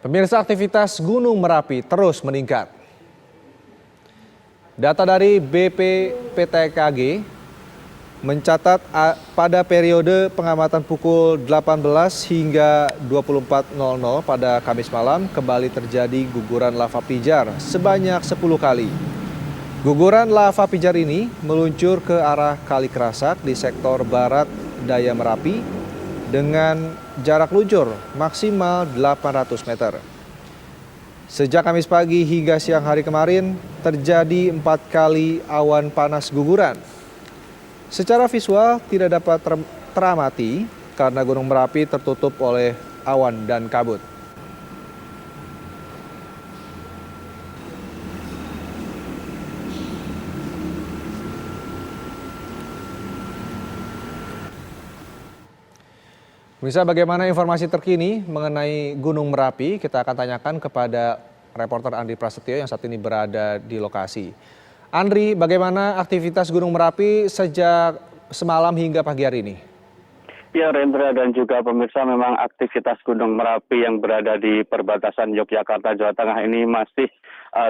Pemirsa, aktivitas Gunung Merapi terus meningkat. Data dari BPPTKG mencatat pada periode pengamatan pukul 18 hingga 24.00 pada Kamis malam kembali terjadi guguran lava pijar sebanyak 10 kali. Guguran lava pijar ini meluncur ke arah Kali Kerasak di sektor barat daya Merapi dengan jarak luncur maksimal 800 meter. Sejak Kamis pagi hingga siang hari kemarin terjadi 4 kali awan panas guguran. Secara visual tidak dapat teramati karena Gunung Merapi tertutup oleh awan dan kabut. Bisa bagaimana informasi terkini mengenai Gunung Merapi? Kita akan tanyakan kepada reporter Andri Prasetyo yang saat ini berada di lokasi. Andri, bagaimana aktivitas Gunung Merapi sejak semalam hingga pagi hari ini? Ya, Rendra dan juga pemirsa, memang aktivitas Gunung Merapi yang berada di perbatasan Yogyakarta, Jawa Tengah ini masih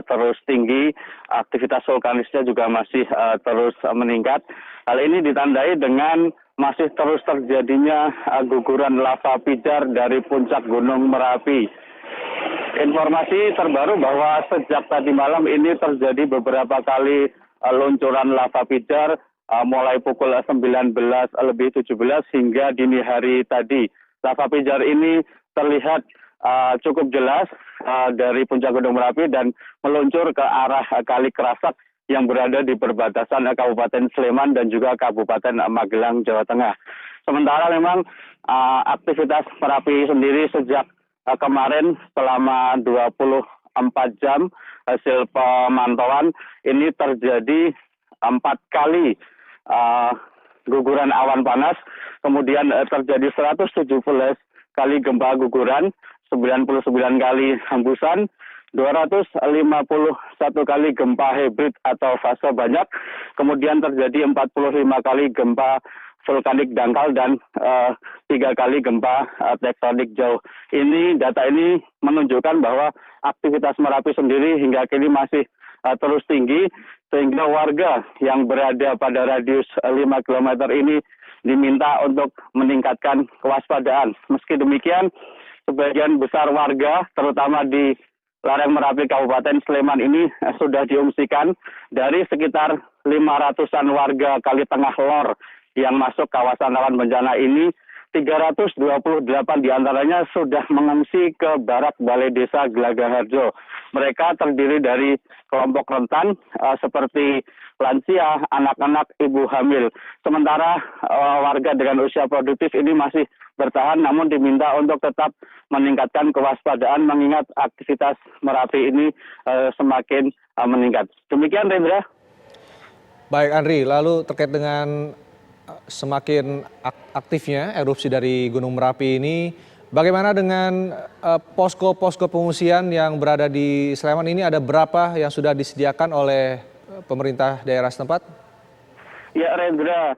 terus tinggi. Aktivitas vulkanisnya juga masih terus meningkat. Hal ini ditandai dengan masih terus terjadinya guguran lava pijar dari puncak Gunung Merapi. Informasi terbaru bahwa sejak tadi malam ini terjadi beberapa kali luncuran lava pijar mulai pukul 19:17 hingga dini hari tadi. Lava pijar ini terlihat cukup jelas dari puncak Gunung Merapi dan meluncur ke arah Kali Kerasak yang berada di perbatasan Kabupaten Sleman dan juga Kabupaten Magelang, Jawa Tengah. Sementara memang aktivitas Merapi sendiri sejak kemarin selama 24 jam hasil pemantauan ini terjadi 4 kali guguran awan panas, kemudian terjadi 117 kali gempa guguran, 99 kali hembusan, 251 kali gempa hibrid atau fase banyak, kemudian terjadi 45 kali gempa vulkanik dangkal dan 3 kali gempa tektonik jauh. Data ini menunjukkan bahwa aktivitas Merapi sendiri hingga kini masih terus tinggi, sehingga warga yang berada pada radius 5 km ini diminta untuk meningkatkan kewaspadaan. Meski demikian, sebagian besar warga, terutama di lereng Merapi Kabupaten Sleman ini sudah diungsikan dari sekitar 500-an warga Kali Tengah Lor yang masuk kawasan rawan bencana ini. 328 diantaranya sudah mengungsi ke barak Balai Desa Gelagah-Harjo. Mereka terdiri dari kelompok rentan seperti lansia, anak-anak, ibu hamil. Sementara warga dengan usia produktif ini masih bertahan namun diminta untuk tetap meningkatkan kewaspadaan mengingat aktivitas Merapi ini semakin meningkat. Demikian, Rendra. Baik, Andri, lalu terkait dengan semakin aktifnya erupsi dari Gunung Merapi ini, bagaimana dengan posko-posko pengungsian yang berada di Sleman ini? Ada berapa yang sudah disediakan oleh pemerintah daerah setempat? Ya, Rendra,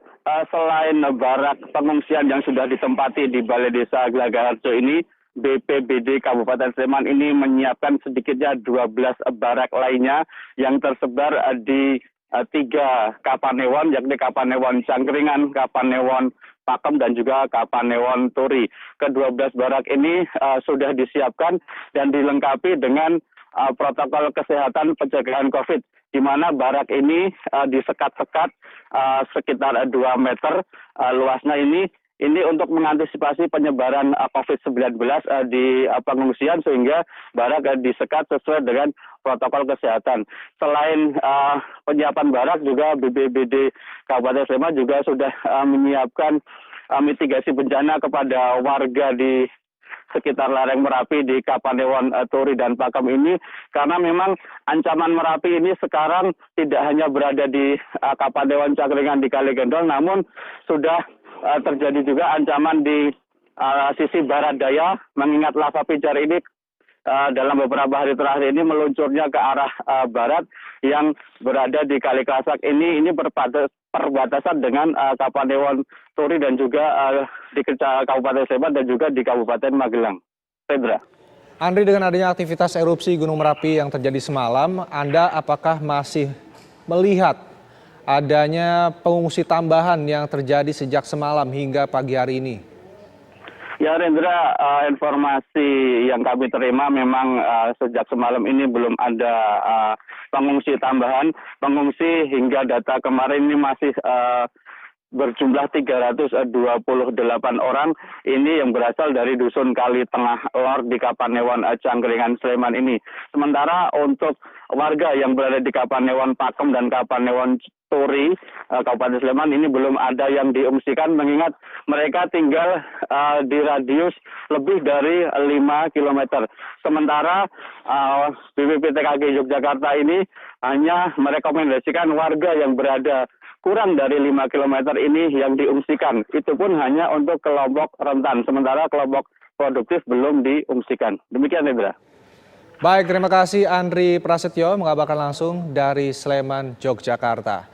selain barak pengungsian yang sudah ditempati di Balai Desa Gelagah-Harjo ini, BPBD Kabupaten Sleman ini menyiapkan sedikitnya 12 barak lainnya yang tersebar di 3 Kapanewon, yakni Kapanewon Cangkringan, Kapanewon Pakem, dan juga Kapanewon Turi. Ke-12 barak ini sudah disiapkan dan dilengkapi dengan protokol kesehatan pencegahan COVID, di mana barak ini disekat-sekat sekitar 2 meter luasnya ini untuk mengantisipasi penyebaran COVID-19 di pengungsian, sehingga barak disekat sesuai dengan protokol kesehatan. Selain penyiapan barak, juga BPBD Kabupaten Sleman juga sudah menyiapkan mitigasi bencana kepada warga di sekitar lereng Merapi di Kapanewon Turi dan Pakem ini, karena memang ancaman Merapi ini sekarang tidak hanya berada di Kapanewon Cangkringan di Kali Gendol, namun sudah terjadi juga ancaman di sisi barat daya, mengingat lava pijar ini dalam beberapa hari terakhir ini meluncurnya ke arah barat yang berada di Kali Kerasak ini perbatasan dengan Kapanewon Turi dan juga di Kabupaten Sleman dan juga di Kabupaten Magelang. Pedra. Andri, dengan adanya aktivitas erupsi Gunung Merapi yang terjadi semalam, Anda apakah masih melihat adanya pengungsi tambahan yang terjadi sejak semalam hingga pagi hari ini? Ya Rendra, informasi yang kami terima memang sejak semalam ini belum ada pengungsi tambahan. Pengungsi hingga data kemarin ini masih berjumlah 328 orang ini yang berasal dari Dusun Kali Tengah Lor di Kapanewon Cangkringan Sleman ini. Sementara untuk warga yang berada di Kapanewon Pakem dan Kapanewon Turi Kabupaten Sleman ini belum ada yang diungsikan mengingat mereka tinggal di radius lebih dari 5 km. Sementara BPBTKG Yogyakarta ini hanya merekomendasikan warga yang berada kurang dari 5 km ini yang diungsikan. Itu pun hanya untuk kelompok rentan, sementara kelompok produktif belum diungsikan. Demikian, Indra. Baik, terima kasih Andri Prasetyo mengabarkan langsung dari Sleman, Yogyakarta.